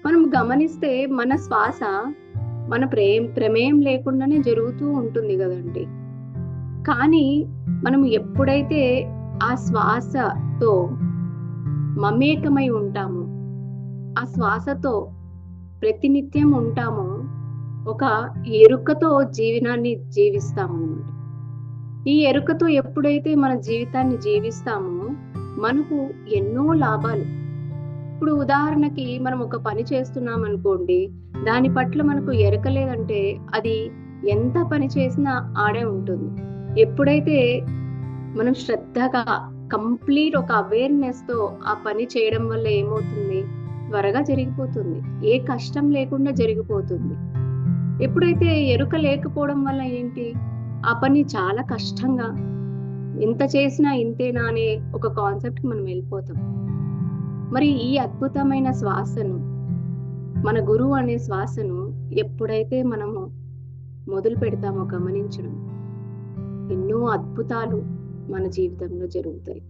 మనం గమనిస్తే మన శ్వాస మన ప్రమేయం లేకుండానే జరుగుతూ ఉంటుంది గదండీ! కానీ మనం ఎప్పుడైతే ఆ శ్వాసతో మమేకమై ఉంటామో, ఆ శ్వాసతో ప్రతినిత్యం ఉంటామో, ఒక ఎరుకతో జీవనాన్ని జీవిస్తామనమాట. ఈ ఎరుకతో ఎప్పుడైతే మన జీవితాన్ని జీవిస్తామో, మనకు ఎన్నో లాభాలు. ఇప్పుడు ఉదాహరణకి మనం ఒక పని చేస్తున్నామనుకోండి, దాని పట్ల మనకు ఎరక లేదంటే అది ఎంత పని చేసినా ఆడే ఉంటుంది. ఎప్పుడైతే మనం శ్రద్ధగా కంప్లీట్ ఒక అవేర్‌నెస్‌తో ఆ పని చేయడం వల్ల ఏమవుతుంది? త్వరగా జరిగిపోతుంది. ఏ కష్టం లేకుండా జరిగిపోతుంది. ఎప్పుడైతే ఎరుక లేకపోవడం వల్ల ఏంటి? ఆ పని చాలా కష్టంగా, ఇంత చేసినా ఇంతేనా అనే ఒక కాన్సెప్ట్‌కి మనం వెళ్ళిపోతాం. మరి ఈ అద్భుతమైన శ్వాసను, మన గురువు అనే శ్వాసను ఎప్పుడైతే మనము మొదలు పెడతామో గమనించడం, ఎన్నో అద్భుతాలు మన జీవితంలో జరుగుతాయి.